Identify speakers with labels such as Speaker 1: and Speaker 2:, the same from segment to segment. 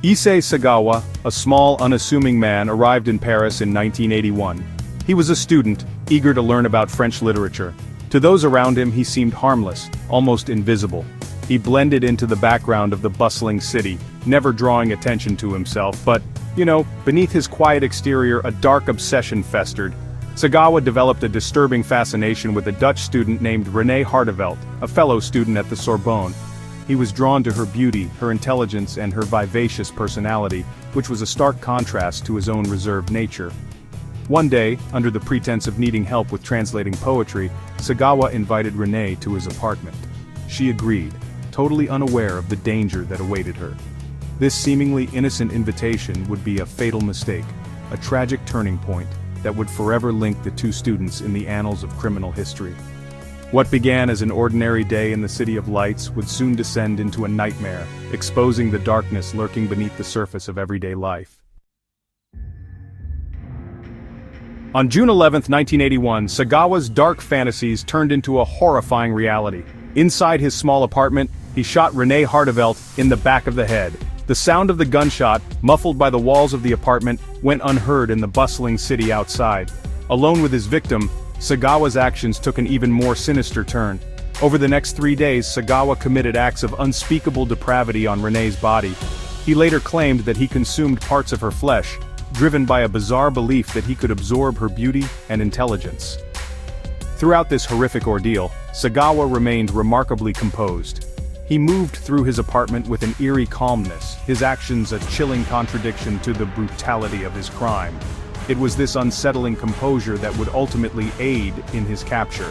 Speaker 1: Issei Sagawa, a small, unassuming man, arrived in Paris in 1981. He was a student, eager to learn about French literature. To those around him he seemed harmless, almost invisible. He blended into the background of the bustling city, never drawing attention to himself, but, beneath his quiet exterior a dark obsession festered. Sagawa developed a disturbing fascination with a Dutch student named René Hartevelt, a fellow student at the Sorbonne. He was drawn to her beauty, her intelligence and her vivacious personality, which was a stark contrast to his own reserved nature. One day, under the pretense of needing help with translating poetry, Sagawa invited René to his apartment. She agreed, totally unaware of the danger that awaited her. This seemingly innocent invitation would be a fatal mistake, a tragic turning point that would forever link the two students in the annals of criminal history. What began as an ordinary day in the City of Lights would soon descend into a nightmare, exposing the darkness lurking beneath the surface of everyday life. On June 11, 1981, Sagawa's dark fantasies turned into a horrifying reality. Inside his small apartment, he shot René Hartevelt in the back of the head. The sound of the gunshot, muffled by the walls of the apartment, went unheard in the bustling city outside. Alone with his victim, Sagawa's actions took an even more sinister turn. Over the next 3 days, Sagawa committed acts of unspeakable depravity on René's body. He later claimed that he consumed parts of her flesh, driven by a bizarre belief that he could absorb her beauty and intelligence. Throughout this horrific ordeal, Sagawa remained remarkably composed. He moved through his apartment with an eerie calmness, his actions a chilling contradiction to the brutality of his crime. It was this unsettling composure that would ultimately aid in his capture.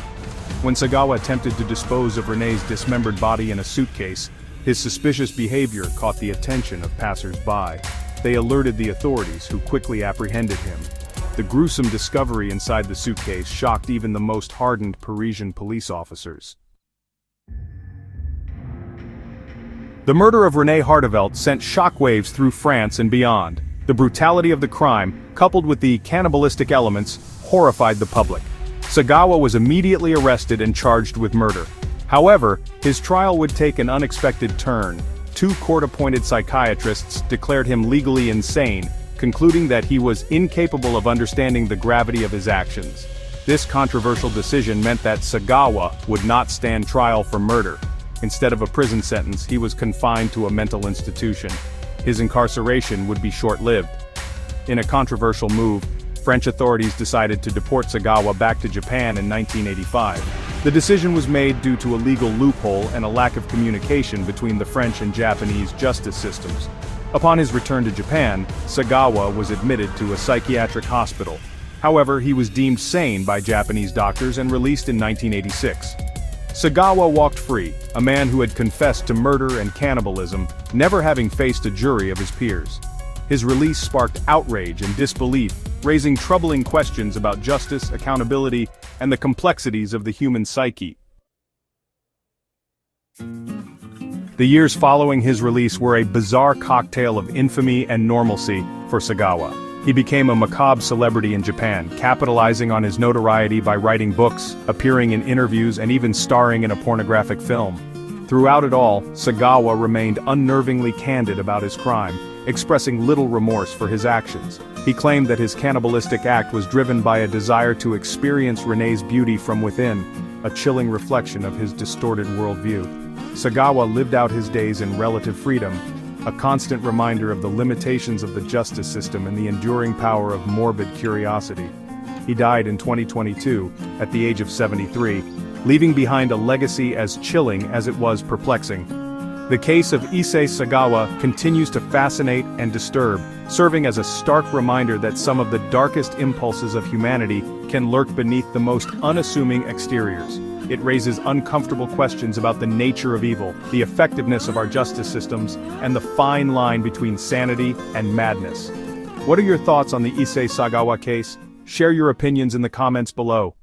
Speaker 1: When Sagawa attempted to dispose of René's dismembered body in a suitcase, his suspicious behavior caught the attention of passers-by. They alerted the authorities, who quickly apprehended him. The gruesome discovery inside the suitcase shocked even the most hardened Parisian police officers. The murder of René Hartevelt sent shockwaves through France and beyond. The brutality of the crime, coupled with the cannibalistic elements, horrified the public. Sagawa was immediately arrested and charged with murder. However, his trial would take an unexpected turn. 2 court-appointed psychiatrists declared him legally insane, concluding that he was incapable of understanding the gravity of his actions. This controversial decision meant that Sagawa would not stand trial for murder. Instead of a prison sentence, he was confined to a mental institution. His incarceration would be short-lived. In a controversial move, French authorities decided to deport Sagawa back to Japan in 1985. The decision was made due to a legal loophole and a lack of communication between the French and Japanese justice systems. Upon his return to Japan, Sagawa was admitted to a psychiatric hospital. However, he was deemed sane by Japanese doctors and released in 1986. Sagawa walked free, a man who had confessed to murder and cannibalism, never having faced a jury of his peers. His release sparked outrage and disbelief, raising troubling questions about justice, accountability, and the complexities of the human psyche. The years following his release were a bizarre cocktail of infamy and normalcy for Sagawa. He became a macabre celebrity in Japan, capitalizing on his notoriety by writing books, appearing in interviews, and even starring in a pornographic film. Throughout it all, Sagawa remained unnervingly candid about his crime, expressing little remorse for his actions. He claimed that his cannibalistic act was driven by a desire to experience René's beauty from within, a chilling reflection of his distorted worldview. Sagawa lived out his days in relative freedom, a constant reminder of the limitations of the justice system and the enduring power of morbid curiosity. He died in 2022, at the age of 73, leaving behind a legacy as chilling as it was perplexing. The case of Issei Sagawa continues to fascinate and disturb, serving as a stark reminder that some of the darkest impulses of humanity can lurk beneath the most unassuming exteriors. It raises uncomfortable questions about the nature of evil, the effectiveness of our justice systems, and the fine line between sanity and madness. What are your thoughts on the Issei Sagawa case? Share your opinions in the comments below.